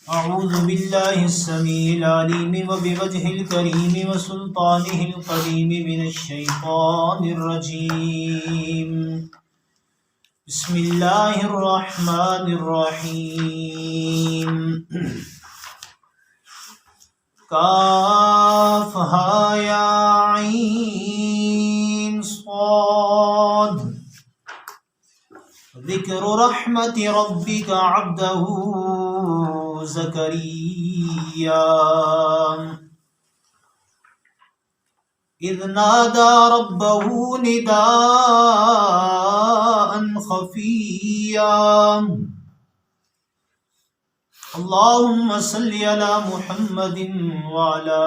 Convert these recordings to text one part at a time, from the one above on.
أعوذ بالله السميع العليم وبوجهه الكريم وسلطانه القديم من الشيطان الرجيم. بسم الله الرحمن الرحيم. كافها يا عين صاد ذكر رحمة ربك عبده زكريا إذ نادى ربه نداء خفيا. اللهم صل على محمد وعلى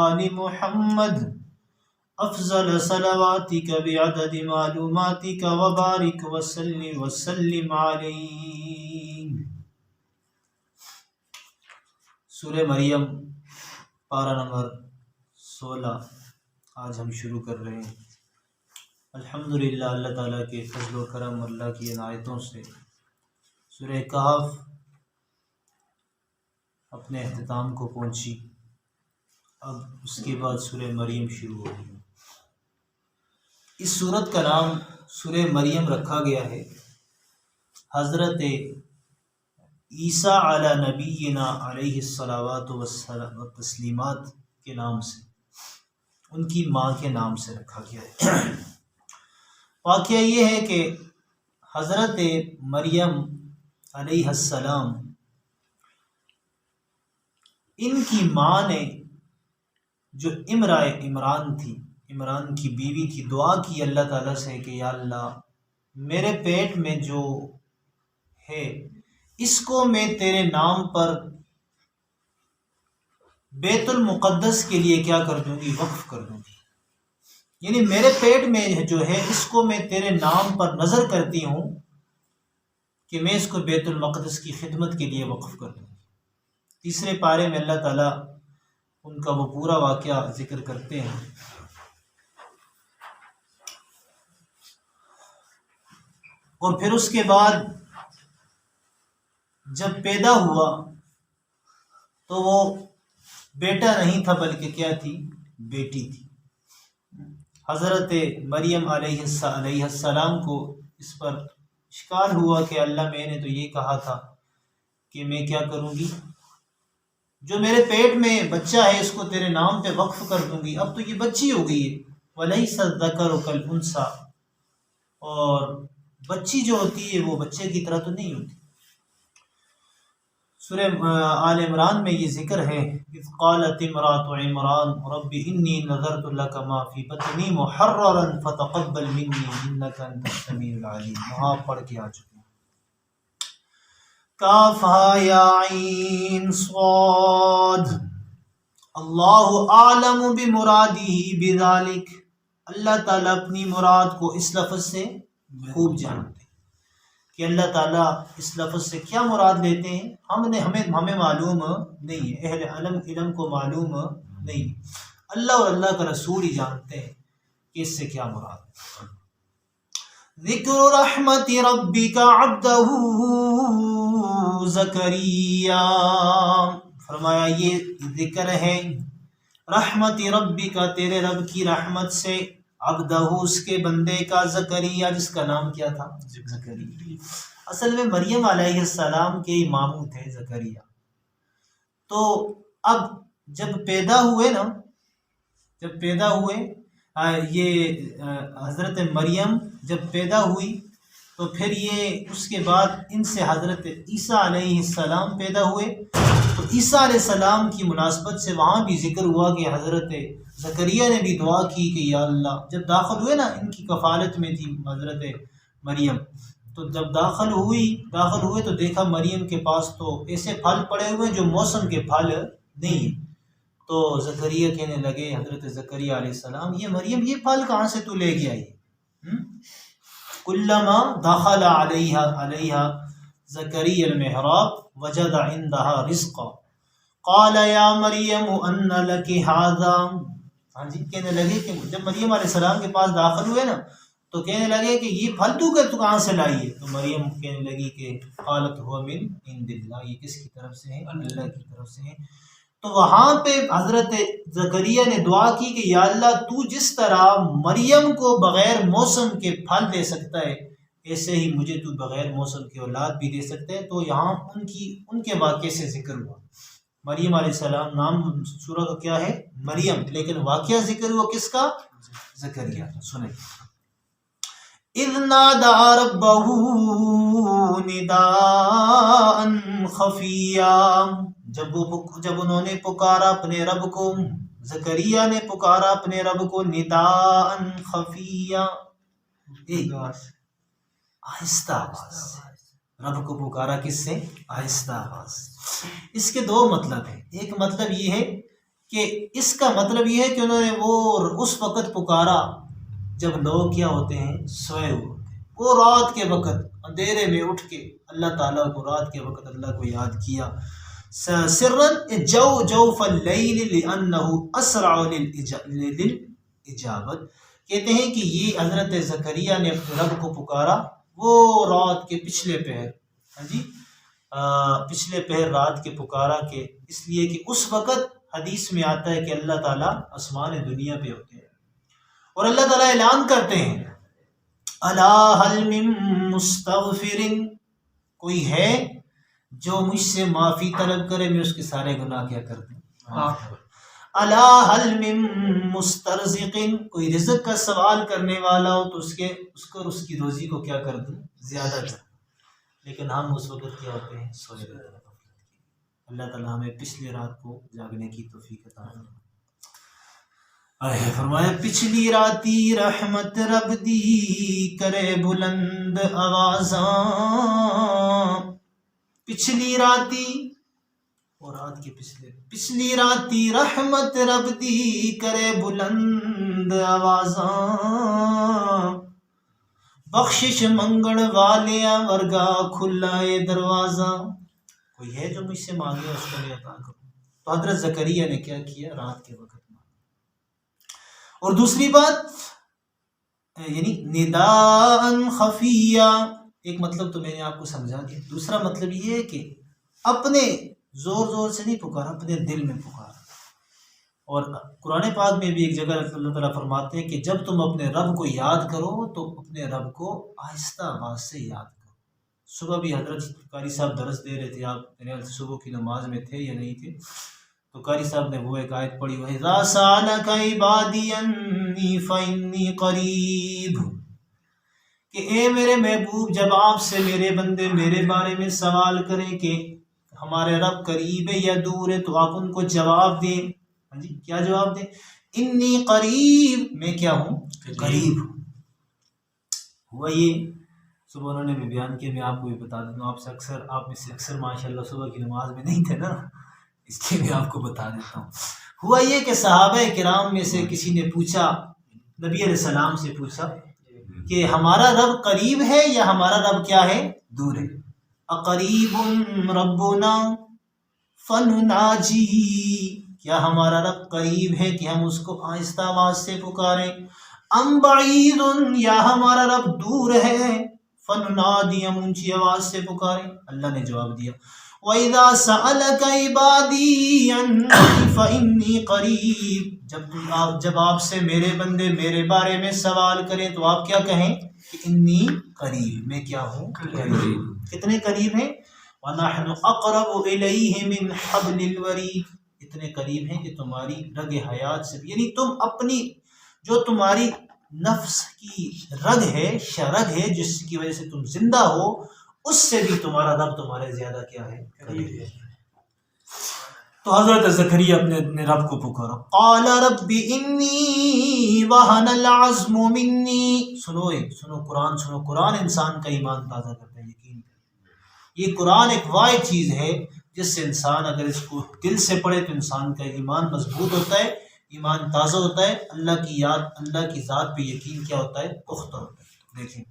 آل محمد افضل صلواتك بعدد معلوماتك وبارك وسلم علیہ. سورہ مریم پارہ نمبر 16 آج ہم شروع کر رہے ہیں. الحمدللہ اللہ تعالیٰ کے فضل و کرم، اللہ کی عنایتوں سے سورہ کہف اپنے اختتام کو پہنچی. اب اس کے بعد سورہ مریم شروع ہو گئی. اس سورت کا نام سورہ مریم رکھا گیا ہے حضرت عیسیٰ علی نبینا علیہ الصلوات والتسلیمات کے نام سے، ان کی ماں کے نام سے رکھا گیا ہے. واقعہ یہ ہے کہ حضرت مریم علیہ السلام، ان کی ماں نے جو عمران تھی، عمران کی بیوی تھی، دعا کی اللہ تعالیٰ سے کہ یا اللہ میرے پیٹ میں جو ہے اس کو میں تیرے نام پر بیت المقدس کے لیے کیا کر دوں گی، وقف کر دوں گی. یعنی میرے پیٹ میں جو ہے اس کو میں تیرے نام پر نظر کرتی ہوں کہ میں اس کو بیت المقدس کی خدمت کے لیے وقف کر دوں گی. تیسرے پارے میں اللہ تعالیٰ ان کا وہ پورا واقعہ ذکر کرتے ہیں. اور پھر اس کے بعد جب پیدا ہوا تو وہ بیٹا نہیں تھا بلکہ کیا تھی، بیٹی تھی. حضرت مریم علیہ السلام کو اس پر اشکال ہوا کہ اللہ میں نے تو یہ کہا تھا کہ میں کیا کروں گی، جو میرے پیٹ میں بچہ ہے اس کو تیرے نام پہ وقف کر دوں گی. اب تو یہ بچی ہو گئی ہے، وَلَيْسَ الذَّكَرُ كَالْأُنثَىٰ، اور بچی جو ہوتی ہے وہ بچے کی طرح تو نہیں ہوتی. سورہ آل عمران میں یہ ذکر ہے اذ قالت امرأة عمران رب انی نذرت لك ما فی بطنی محررا فتقبل منی انک انت السمیع العلیم. وہاں پڑھ کے آ چکے ہیں. کافہا یا عین صاد اللہ اعلم بمرادہ بذالک. اللہ تعالیٰ اپنی مراد کو اس لفظ سے خوب جانتے ہیں کہ اللہ تعالیٰ اس لفظ سے کیا مراد لیتے ہیں. ہمیں معلوم نہیں ہے، اہل علم کو معلوم نہیں. اللہ اور اللہ کا رسول ہی جانتے ہیں کہ اس سے کیا مراد ہے. ذکر رحمت ربک عبدہ زکریا، فرمایا یہ ذکر ہے رحمت ربک، تیرے رب کی رحمت سے، عبدہ اس کے بندے کا، زکریا جس کا نام کیا تھا، زکریا. اصل میں مریم علیہ السلام کے ماموں تھے زکریا. تو اب جب پیدا ہوئے یہ حضرت مریم جب پیدا ہوئی تو پھر یہ اس کے بعد ان سے حضرت عیسیٰ علیہ السلام پیدا ہوئے. تو عیسیٰ علیہ السلام کی مناسبت سے وہاں بھی ذکر ہوا کہ حضرت زکریا نے بھی دعا کی کہ یا اللہ، جب داخل ہوئے نا، ان کی کفالت میں تھی حضرت مریم، تو جب داخل ہوئے تو دیکھا مریم کے پاس تو ایسے پھل پڑے ہوئے جو موسم کے پھل نہیں ہیں. تو زکریا کہنے لگے، حضرت زکریا علیہ السلام، یہ مریم یہ پھل کہاں سے تو لے کے آئی؟ کلما دخل علیہا زکریا المحراب وجد عندها رزقا قال یا مریم ان لک ھذا. ہاں جی، کہنے لگے کہ جب مریم علیہ السلام کے پاس داخل ہوئے نا تو کہنے لگے کہ یہ پھل تو کہاں سے لائی ہے؟ تو مریم کہنے لگی کہ قالت هو من عند اللہ، یہ کس کی طرف سے ہے؟ اللہ کی طرف سے ہے۔ تو وہاں پہ حضرت زکریا نے دعا کی کہ یا اللہ تو جس طرح مریم کو بغیر موسم کے پھل دے سکتا ہے، ایسے ہی مجھے تو بغیر موسم کی اولاد بھی دے سکتا ہے۔ تو یہاں ان کے واقعے سے ذکر ہوا۔ مریم علیہ السلام، نام سورہ کا کیا ہے؟ مریم، لیکن واقعہ ذکر ہوا کس کا؟ زکریا کا۔ سنیں، اذ نادى ربه نداء خفیا، جب انہوں نے پکارا اپنے رب کو، زکریا نے پکارا اپنے رب کو نداء خفیا، آہستہ آواز سے رب کو پکارا۔ کس سے؟ آہستہ آواز۔ اس کے دو مطلب ہیں۔ ایک مطلب یہ ہے کہ اس کا مطلب یہ ہے کہ انہوں نے وہ اس وقت پکارا جب لوگ کیا ہوتے ہیں؟ سوئے ہوئے ہوتے ہیں۔ وہ رات کے وقت اندھیرے میں اٹھ کے اللہ تعالیٰ کو، رات کے وقت اللہ کو یاد کیا۔ سرًا جوف اللیل لأنہ اسرع للإجابت، کہتے ہیں کہ یہ حضرت زکریا نے اپنے رب کو پکارا وہ رات کے پچھلے پہر، ہاں جی، پچھلے پہر رات کے پکارا، کہ اس لیے کہ اس وقت حدیث میں آتا ہے کہ اللہ تعالیٰ آسمان دنیا پہ ہوتے ہیں اور اللہ تعالیٰ اعلان کرتے ہیں الا هل من مستغفر، کوئی ہے جو مجھ سے معافی طلب کرے، میں اس کے سارے گناہ کیا کر دوں۔ الا هل من مسترزق، کوئی رزق کا سوال کرنے والا ہو تو اس کی روزی کو کیا کر دوں؟ زیادہ کر دوں۔ لیکن ہم اس وقت کیا ہوتے ہیں؟ سوئے ہوئے۔ اللہ تعالیٰ ہمیں پچھلی رات کو جاگنے کی توفیق عطا فرمائے۔ فرمایا پچھلی راتی رحمت رب دی کرے بلند آوازاں، پچھلی راتی اور رات کے پچھلی راتی رحمت رب دی کرے بلند آوازاں، بخشش منگن والیاں ورگا کھلا اے دروازہ، کوئی ہے جو مجھ سے مانگے اس کو میں عطا کروں۔ تو حضرت زکریا نے کیا کیا؟ رات کے وقت مانگا۔ اور دوسری بات یعنی نداء خفیہ، ایک مطلب تو میں نے آپ کو سمجھا دیا۔ دوسرا مطلب یہ ہے کہ اپنے زور زور سے نہیں پکارا، اپنے دل میں پکارا۔ اور قرآن پاک میں بھی ایک جگہ اللہ تعالیٰ فرماتے ہیں کہ جب تم اپنے رب کو یاد کرو تو اپنے رب کو آہستہ آواز سے یاد کرو۔ صبح بھی حضرت قاری صاحب درس دے رہے تھے، آپ میرے صبح کی نماز میں تھے یا نہیں تھے، تو قاری صاحب نے وہ ایک آیت پڑھی، وَإِذَا سَأَلَكَ عِبَادِي عَنِّي فَإِنِّي قَرِيبٌ، کہ اے میرے محبوب جب آپ سے میرے بندے میرے بارے میں سوال کریں کہ ہمارے رب قریب ہے یا دور ہے، تو آپ ان کو جواب دیں۔ ہاں جی، کیا جواب دیں؟ انی قریب، میں کیا ہوں؟ قریب ہوں۔ ہوا یہ صبح انہوں نے بھی بیان کیا، میں آپ کو بھی بتا دیتا ہوں، آپ میں سے اکثر ماشاءاللہ صبح کی نماز میں نہیں تھے نا، اس لیے میں آپ کو بتا دیتا ہوں۔ ہوا یہ کہ صحابہ کرام میں سے کسی نے پوچھا، نبی علیہ السلام سے پوچھا کہ ہمارا رب قریب ہے یا ہمارا رب کیا ہے؟ دور ہے۔ اقریب ربنا فنناجی، کیا ہمارا رب قریب ہے کہ ہم اس کو آہستہ آواز سے پکاریں؟ ام بعید، یا ہمارا رب دور ہے؟ فننادی، ہم اونچی آواز سے پکاریں؟ اللہ نے جواب دیا وَإِذَا سَأَلَكَ عِبَادِي عَنِّي فَإِنِّي قَرِيب، جب آپ سے میرے بندے میرے بارے میں سوال کریں تو آپ کیا کہیں کہ انی قریب، میں کیا ہوں؟ قریب۔ کتنے قریب ہیں؟ وَنَحْنُ أَقْرَبُ إِلَيْهِ مِنْ حَبْلِ الْوَرِيدِ، اتنے قریب ہیں کہ تمہاری رگ حیات سے، یعنی تم اپنی جو تمہاری نفس کی رگ ہے، شرگ ہے، جس کی وجہ سے تم زندہ ہو، اس سے بھی تمہارا رب تمہارے زیادہ کیا ہے؟ قریب ہے۔ تو حضرت زکریا اپنے رب کو پکارا، قال رب انی وہن العظم منی، سنو قرآن انسان کا ایمان تازہ کرتا ہے، یقین کریں۔ یہ قرآن ایک واحد چیز ہے جس سے انسان اگر اس کو دل سے پڑھے تو انسان کا ایمان مضبوط ہوتا ہے، ایمان تازہ ہوتا ہے، اللہ کی یاد، اللہ کی ذات پہ یقین کیا ہوتا ہے؟ پختہ ہوتا ہے۔ دیکھیں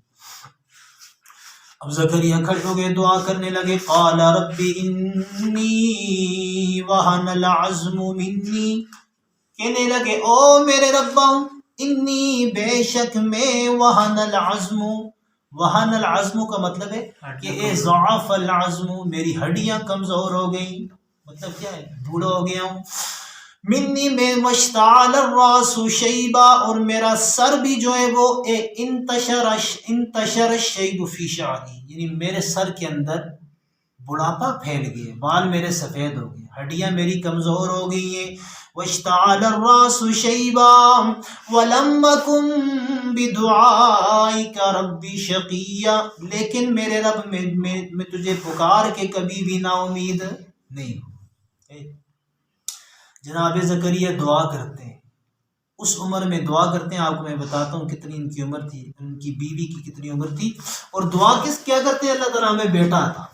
اب زکریا کھڑے ہو گئے، دعا کرنے لگے، قال رب انی وہن العظم منی، کہنے لگے او میرے ربا انی بے شک میں وہن العزم، وہن العزم کا مطلب ہے کہ اے ضعف العزم، میری ہڈیاں کمزور ہو گئیں، مطلب کیا ہے بوڑھا ہو گیا ہوں، منی میں واشتعل الراس شیبا، اور میرا سر بھی جو ہے وہ انتشر الشیب فی شعری، یعنی میرے سر کے اندر بڑھاپا پھیل گئے، بال میرے سفید ہو گئے، ہڈیاں میری کمزور ہو گئی ہیں، واشتعل الراس شیبا ولم اکن بدعائک ربی شقیا، لیکن میرے رب میں تجھے پکار کے کبھی بھی نا امید نہیں ہوں۔ جناب زکریا دعا کرتے ہیں، اس عمر میں دعا کرتے ہیں، آپ کو میں بتاتا ہوں کتنی ان کی عمر تھی، ان کی بیوی کی کتنی عمر تھی، اور دعا کیا کرتے ہیں، اللہ تعالیٰ ہمیں بیٹا عطا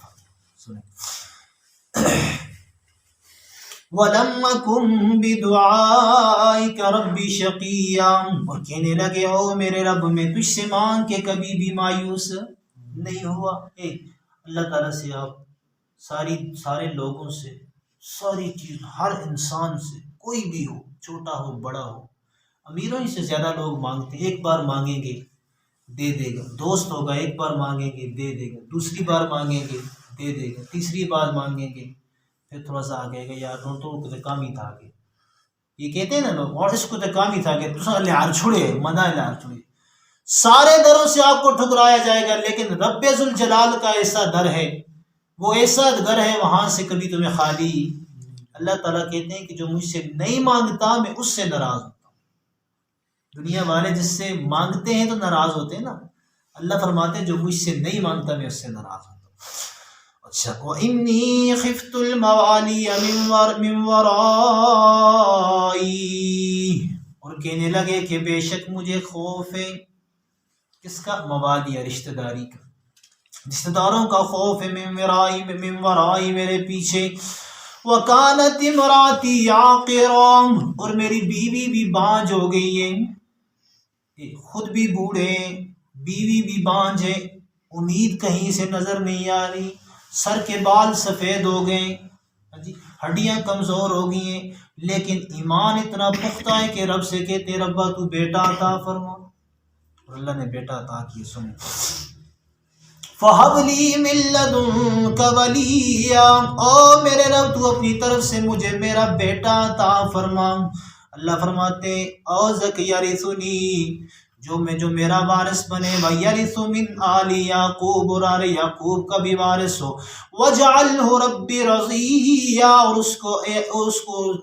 سنیں، وَلَمْ أَكُنْ بِدُعَائِكَ رَبِّ شَقِيًّا، اور کہنے لگے او میرے رب میں تجھ سے مانگ کے کبھی بھی مایوس نہیں ہوا۔ اللہ تعالیٰ سے آپ سارے لوگوں سے، ساری چیز، ہر انسان سے، کوئی بھی ہو، چھوٹا ہو بڑا ہو، امیروں ہی سے زیادہ لوگ مانگتے ہیں، ایک بار مانگیں گے دے دے گا، دوست ہوگا ایک بار مانگیں گے دے دے گا، دوسری بار مانگیں گے دے دے گا، تیسری بار مانگیں گے پھر تھوڑا سا آگے گا، یار تو کام ہی تھا آگے، یہ کہتے ہیں نا لوگ، اور اس کو تو کام ہی تھا کہ تو لہار چھوڑے منا لہار چھوڑے، سارے دروں سے آپ کو ٹھکرایا جائے گا، لیکن رب ذوالجلال کا ایسا در ہے، وہ ایسا گھر ہے وہاں سے کبھی تمہیں خالی۔ اللہ تعالیٰ کہتے ہیں کہ جو مجھ سے نہیں مانگتا میں اس سے ناراض ہوتا ہوں۔ دنیا والے جس سے مانگتے ہیں تو ناراض ہوتے ہیں نا، اللہ فرماتے ہیں جو مجھ سے نہیں مانگتا میں اس سے ناراض ہوتا ہوں۔ اچھا، وَإِنِّي خِفْتُ الْمَوَالِيَ مِنْ وَرَائِي، اور کہنے لگے کہ بے شک مجھے خوف ہے، کس کا؟ موالیہ، رشتہ داری کا، رشتہ داروں کا خوف ہے، من ورائی میرے پیچھے، وَكَانَتِ امْرَأَتِي عَاقِرًا، اور میری بیوی بھی بانجھ ہو گئی ہے، خود بھی بوڑھے، بیوی بھی بانجھ ہے، امید کہیں سے نظر نہیں آ رہی، سر کے بال سفید ہو گئے، ہڈیاں کمزور ہو گئی ہیں، لیکن ایمان اتنا پختہ ہے کہ رب سے کہتے ربا تو بیٹا عطا فرما، اور اللہ نے بیٹا عطا کیے۔ سن، فَهَبْ لِي مِن لَّدُنكَ وَلِيًّا، او میرے رب تو اپنی طرف سے مجھے میرا بیٹا عطا فرما۔ اللہ فرماتے او یرثنی، جو میرا وارث بنے، وَيَرِثُ مِنْ آلِ یعقوب، اور آل یعقوب کا بھی وارث ہو، وَاجْعَلْهُ رَبِّ رَضِیًّا، اور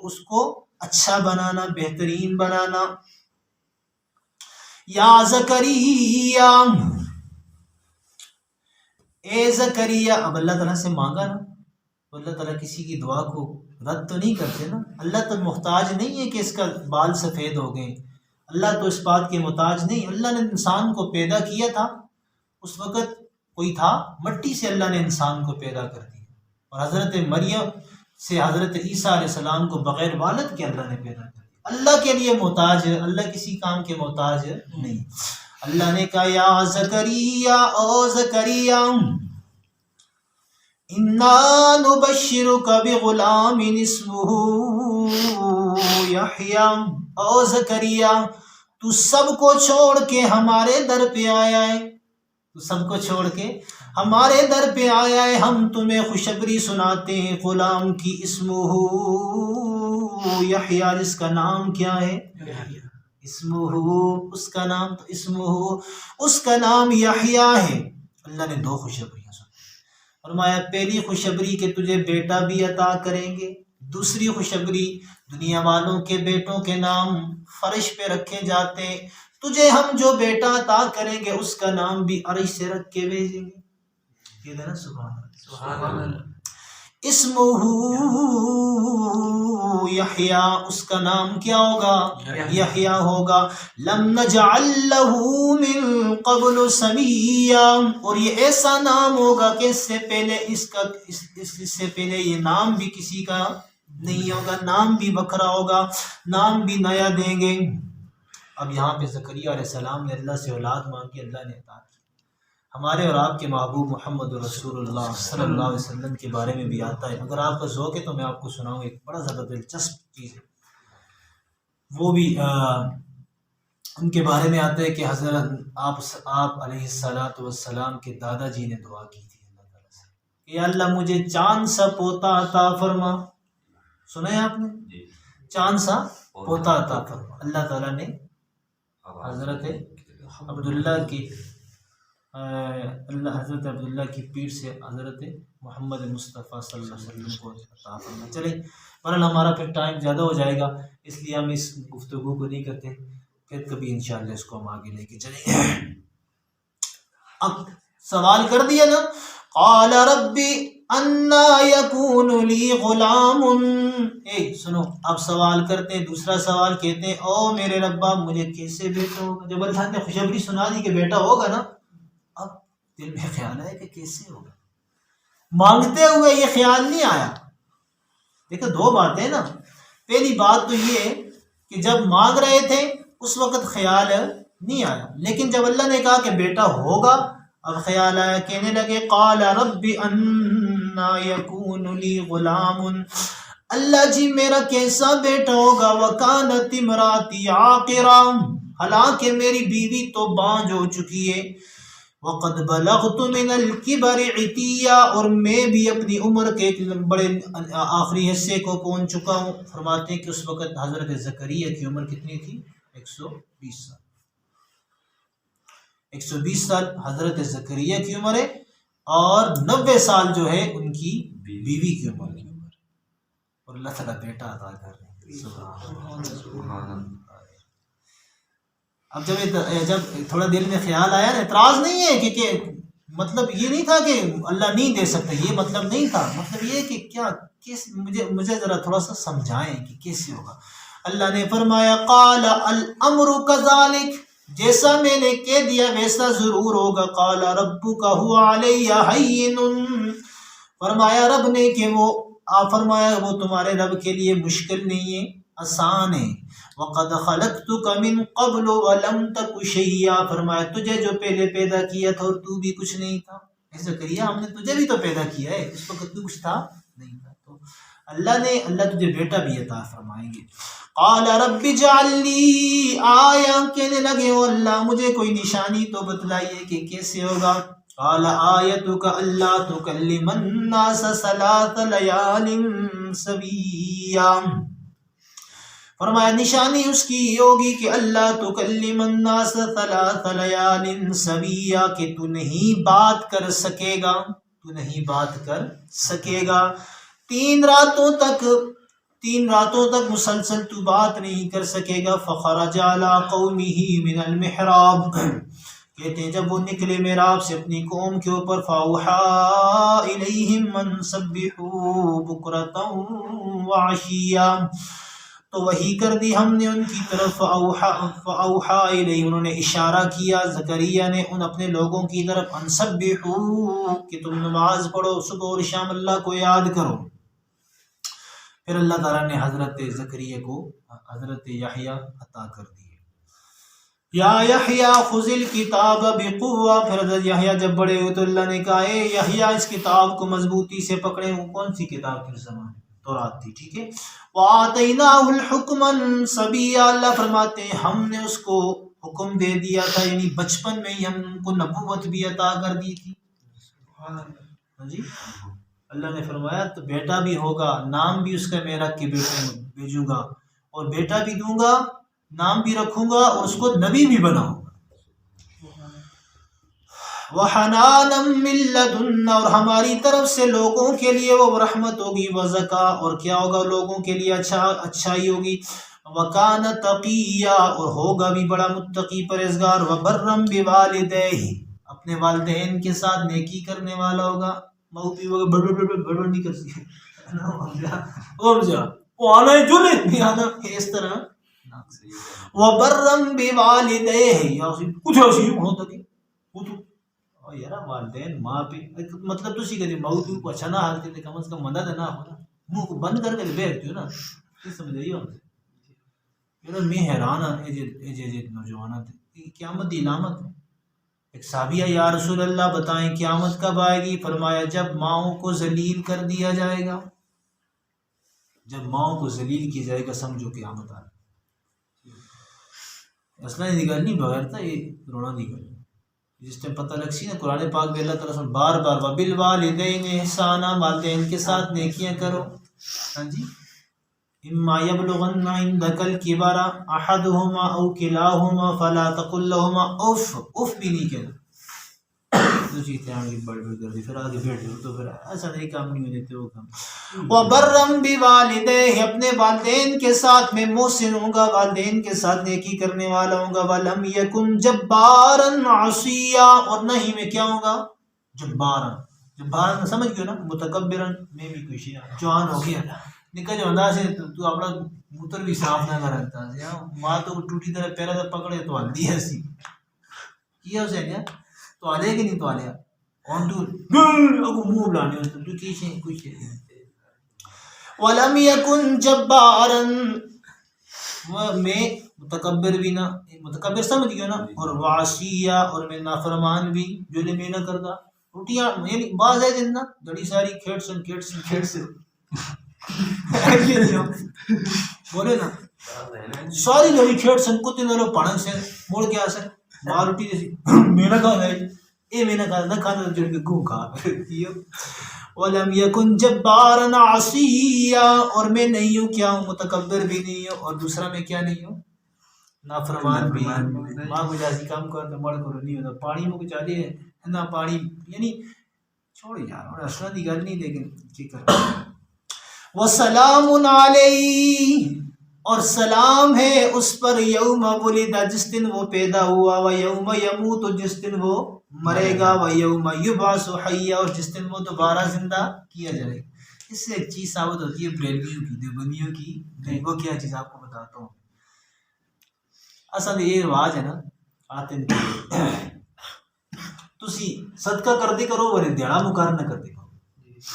اس کو اچھا بنانا، بہترین بنانا۔ یا زکریا، اے زکریا، اب اللہ تعالیٰ سے مانگا نا، تو اللہ تعالیٰ کسی کی دعا کو رد تو نہیں کرتے نا، اللہ تو محتاج نہیں ہے کہ اس کا بال سفید ہو گئے، اللہ تو اس بات کے محتاج نہیں، اللہ نے انسان کو پیدا کیا تھا، اس وقت کوئی تھا، مٹی سے اللہ نے انسان کو پیدا کر دیا، اور حضرت مریم سے حضرت عیسیٰ علیہ السلام کو بغیر والد کے اللہ نے پیدا کر دیا، اللہ کے لیے محتاج ہے، اللہ کسی کام کے محتاج نہیں۔ اللہ نے کہا یا زکریا، او زکریا، انا نبشرک بغلام اسمہ یحییٰ، او زکریا تو سب کو چھوڑ کے ہمارے در پہ آیا ہے، تو سب کو چھوڑ کے ہمارے در پہ آیا ہے، ہم تمہیں خوشخبری سناتے ہیں غلام کی، اسمہ یحییٰ، جس کا نام کیا ہے؟ اسمہ، اس کا نام، تو اسمہ، اس کا نام یحییٰ ہے۔ اللہ نے دو خوشخبریاں سنائی، فرمایا پہلی خوشخبری کہ تجھے بیٹا بھی عطا کریں گے، دوسری خوشخبری دنیا والوں کے بیٹوں کے نام فرش پہ رکھے جاتے ہیں، تجھے ہم جو بیٹا عطا کریں گے اس کا نام بھی عرش سے رکھ کے بھیجیں گے۔ کہتے ہیں نا سبحان اللہ۔ اسمہ یحییٰ، اس کا نام کیا ہوگا؟ یحییٰ ہوگا۔ لم نجعل لہ من قبل سمیہ، اور یہ ایسا نام ہوگا کہ اس سے پہلے یہ نام بھی کسی کا نہیں ہوگا، نام بھی بکھرا ہوگا، نام بھی نیا دیں گے۔ اب یہاں پہ زکریا علیہ السلام نے اللہ سے اولاد مانگی، اللہ نے عطا کی۔ ہمارے اور آپ کے محبوب محمد رسول اللہ صلی اللہ علیہ وسلم کے بارے میں بھی آتا ہے، اگر آپ کا ذوق ہے تو میں آپ کو سناؤں، ایک بڑا زیادہ دلچسپ چیز ہے، وہ بھی ان کے بارے میں آتا ہے کہ حضرت آپ علیہ الصلوۃ والسلام کے دادا جی نے دعا کی تھی اللہ تعالیٰ سے کہ یا اللہ مجھے چاند سا پوتا عطا فرما. سنا ہے آپ نے؟ چاند سا پوتا عطا فرما. اللہ تعالیٰ نے حضرت عبداللہ کی حضرت عبداللہ کی پیٹھ سے حضرت محمد مصطفیٰ صلی اللہ علیہ وسلم کو عطا فرما. چلیں بہرحال ہمارا پھر ٹائم زیادہ ہو جائے گا، اس لیے ہم اس گفتگو کو نہیں کرتے، پھر کبھی انشاءاللہ اس کو ہم آگے لے کے چلیں گے. اب سوال کر دیا نا، قال ربی انا یکون لی غلام. سنو اب سوال کرتے ہیں، دوسرا سوال کہتے ہیں او میرے ربا مجھے کیسے بیٹا ہوگا. جب اللہ نے خوشخبری سنا دی کہ بیٹا ہوگا نا، اب دل میں خیال ہے کہ کیسے ہوگا. مانگتے ہوئے یہ خیال نہیں آیا. دیکھو دو باتیں نا، پہلی بات تو یہ کہ جب مانگ رہے تھے اس وقت خیال نہیں آیا، لیکن جب اللہ نے کہا کہ بیٹا ہوگا اب خیال آیا. کہنے لگے قال رب انا یکون لی غلام، اللہ جی میرا کیسا بیٹا ہوگا، وکانت امراتی عاقرا، حالانکہ میری بیوی تو بانجھ ہو چکی ہے، وقد بلغت من الکبر عتیا، اور میں بھی اپنی عمر کے بڑے آخری حصے کو پہنچ چکا ہوں. فرماتے ہیں کہ اس وقت حضرت زکریا کی عمر کتنی تھی؟ 120 سال. 120 سال حضرت زکریا کی عمر ہے، اور 90 سال جو ہے ان کی بیوی کی عمر ہے، اور اللہ تعالیٰ بیٹا عطا کر رہے ہیں. سبحان اللہ. اب جب تھوڑا دل میں خیال آیا نا، اعتراض نہیں ہے کہ مطلب یہ نہیں تھا کہ اللہ نہیں دے سکتا، یہ مطلب نہیں تھا، مطلب یہ کہ کیا مجھے ذرا تھوڑا سا سمجھائیں کہ کیسے ہوگا. اللہ نے فرمایا قال الامر کذالک، جیسا میں نے کہہ دیا ویسا ضرور ہوگا. قال ربک هو علی ہین، فرمایا رب نے کہ فرمایا وہ تمہارے رب کے لیے مشکل نہیں ہے، آسان ہے. وقد خلقتک من قبل ولم تک شیئا، فرمایا تجھے جو پہلے پیدا کیا تھا اور تو بھی کچھ نہیں تھا. زکریا ہم نے تجھے بھی تو پیدا کیا ہے، اس وقت تو کچھ تھا نہیں تھا. تو اللہ تجھے بیٹا بھی عطا فرمائیں گے. قال رب اجعل لی آیا، کہنے لگے او اللہ مجھے کوئی نشانی تو بتلائیے کہ کیسے ہوگا. قال آیتک الا تکلم الناس ثلاث لیال سویا، فرمایا نشانی اس کی یہ ہوگی کہ اللہ تکلم الناس ثلاث لیال سویا، کہ تو نہیں بات کر سکے گا، تو نہیں بات کر سکے گا 3 راتوں تک مسلسل تو بات نہیں کر سکے گا. فخرج علی قومہ من المحراب، کہتے ہیں جب وہ نکلے محراب سے اپنی قوم کے اوپر، فاوحى الیہم ان سبحوا بکرۃ وعشیا، تو وحی کر دی ہم نے ان کی طرف. فاوحى الیہ، انہوں نے اشارہ کیا زکریا نے ان اپنے لوگوں کی طرف، ان سبحوا، کہ تم نماز پڑھو صبح اور شام اللہ کو یاد کرو. پھر اللہ تعالیٰ نے حضرت زکریا کو حضرت یحییٰ عطا کر دی. یا یحییٰ خذ الکتاب بقوہ، پھر حضرت یحییٰ جب بڑے ہوئے تو اللہ نے کہا اے یحییٰ اس کتاب کو مضبوطی سے پکڑے. وہ کون سی کتاب تھی اس زمانے؟ تورات تھی، ٹھیک ہے. وآتیناہ الحکم صبیا، اللہ فرماتے ہیں ہم نے اس کو حکم دے دیا تھا، یعنی بچپن میں ہی ہم ان کو نبوت بھی عطا کر دی تھی. جی اللہ نے فرمایا تو بیٹا بھی ہوگا، نام بھی اس کا میں رکھ کے بھیجوں گا، اور بیٹا بھی دوں گا، نام بھی رکھوں گا، اور اس کو نبی بھی بناؤں گا. وحنانا من لدنا، اور ہماری طرف سے لوگوں کے لیے وہ رحمت ہوگی. وزکا، اور کیا ہوگا لوگوں کے لیے اچھائی ہوگی. وکان تقیا، اور ہوگا بھی بڑا متقی پرہیزگار. وبرم بوالدیہ، اپنے والدین کے ساتھ نیکی کرنے والا ہوگا. مئو پی وہ بڑبڑ نہیں کر سکے، وہ آنا ہے جو نہیں آنا اس طرح. وبرم بوالدیہ، یا کچھ ایسی ہو تکے وہ تو یار والدین ماں پہ مطلب تو سی کہتے مئو پی کو اچھا نہ حال کرتے، کم از کم مدد نہ ہونا، منہ کو بند کر کے بیٹھتے ہو نا، یہ سمجھ رہی ہو. میں حیران ہوں نوجوانوں تھے قیامت کی علامت. ایک صحابیہ یا رسول اللہ بتائیں قیامت کب آئے گی؟ فرمایا جب ماؤں کو ذلیل کر دیا جائے گا. جب ماؤں کو ذلیل کیا جائے گا سمجھو قیامت آ. اصلا نکالنی بغیر تھا یہ رونا نکل جس ٹائم پتہ لگ سی نا قرآن پاک میں اللہ تعالیٰ سے بار بار وبالوالدین احسانا والدین کے ساتھ نیکیاں کرو. ہاں جی اما یبلغن عندک الکبر احدہما او کلاہما فلا تقل لہما اف. اف بھی نہیں کہنا تو چیزیں آگے بڑھ کر دی پھر آگے بیٹھ جاؤ تو پھر ایسا نہیں کام نہیں ہو دیتے وہ کام. وبرم بوالدیہ اپنے والدین کے ساتھ میں محسن ہوں گا والدین کے ساتھ نیکی کرنے والا ہوں گا. ولم یکن جبارا عصیا اور نہ ہی میں کیا ہوں گا جبارا. جبارا سمجھ گئے نا متکبرا میں بھی کچھ جوان ہو گیا نکل جو انداز ہے تو اپنا موتر بھی صاف نہ کرتا ماں تو ٹوٹی طرح پیرا تھا پکڑے تو ہلدی ہے سی کیا اسے کیا تو آلے کہ نہیں تو آلے آن تو اگو منہ بلانے ہوتے تو کیسے کچھ وَلَمْ يَكُنْ جَبَّارًا میں متکبر بھی نہ متکبر سمجھ گیا نا اور وعشیہ اور میں نافرمان بھی جو لے میں نہ کرتا روٹیاں یعنی بعض ہے جن نا جڑی ساری کھیٹ سے بولے نا ساری جڑی کھیٹ سے کتے نہ پڑھن سے موڑ کے آ سے ماں روٹی جیسی میں نہ کھا ہے اے میں نہ کھانا جڑ کے گھوم کھا وَلَمْ يَكُنْ جَبَّارًا عَصِيًّا اور میں نہیں ہوں کیا ہوں متکبر بھی نہیں ہوں اور دوسرا میں کیا نہیں ہوں نافرمان بھی. ماں کو جیسی کام کرتا مڑ کرو نہیں ہوتا پانی میں کچھ آدھے نہ پانی یعنی چھوڑ یار اور اصلا دی گل نہیں لیکن کی کر. وَسَلَامٌ عَلَيْهِ اور سلام ہے اس پر یوم ولد جس دن وہ پیدا ہوا ویوم یموت جس دن وہ مرے گا ویوم یبعث حیا اور جس دن وہ دوبارہ زندہ کیا جائے گا. اس سے ایک چیز ثابت ہوتی ہے بریلویوں کی دیوبندیوں کی وہ کیا چیز آپ کو بتاتا ہوں. اصل یہ رواج ہے نا آتے تسی صدقہ کرتے کرو ورے دیڑا مکار نہ کرتے کرو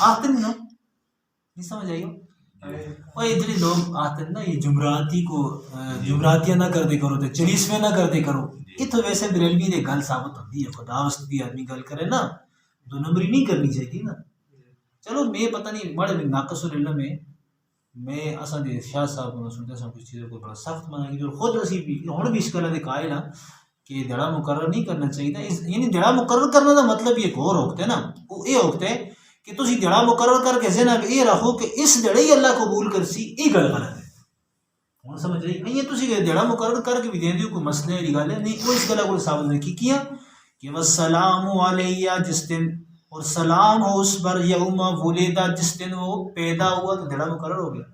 آتے نہیں نا نہیں سمجھ آئی ہو اور یہ جڑے لوگ آتے ہیں نا یہ جمراتیاں نہ کرتے کرو تے چلیسویں نہ کرتے کرو یہ تو ویسے بریلوی نے گل ثابت ہوتی ہے خدا واسطے بھی آدمی گل کرے نا دو نمبری نہیں کرنی چاہیے نا. چلو میں پتہ نہیں بڑے میں ناقص العلم میں اصل شاہ صاحب کو سنتے سب کچھ چیزوں کو بڑا سخت مانا کہ جو خود اسی بھی ہوں بھی اس گل کے قائل ہاں کہ دڑا مقرر نہیں کرنا چاہیے یعنی دڑا مقرر کرنے کا مطلب یہ ایک اور ہوتا ہے نا وہ یہ ہوتا ہے کہ تسی دڑا مقرر کر کے ذہن یہ رکھو کہ اس دڑے ہی اللہ قبول کر سی یہ گل غلط ہے. ہوں سمجھ رہی نہیں ہے تسی دڑا مقرر کر کے بھی دیں دیو کوئی مسئلے والی گل ہے نہیں وہ اس گلا کو ثابت نہیں کیا کہ والسلام علیہ جس دن اور سلام ہو اس پر یوم ولدا جس دن وہ پیدا ہوا تو دڑا مقرر ہو گیا.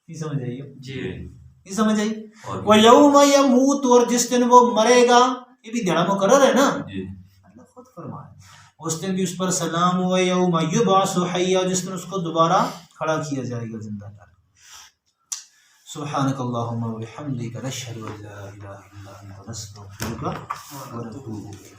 نہیں سمجھ آئی جی نہیں سمجھ آئی. ویوم یموت اور جس دن وہ مرے گا یہ بھی دڑا مقرر ہے نا اللہ خود فرمائے اس دن بھی اس پر سلام ہوا یوم یبعث حیا جس دن اس کو دوبارہ کھڑا کیا جائے گا زندہ کر. سبحانک اللہم و بحمدک نشہد ان لا الہ الا انت نستغفرک و نتوب الیک.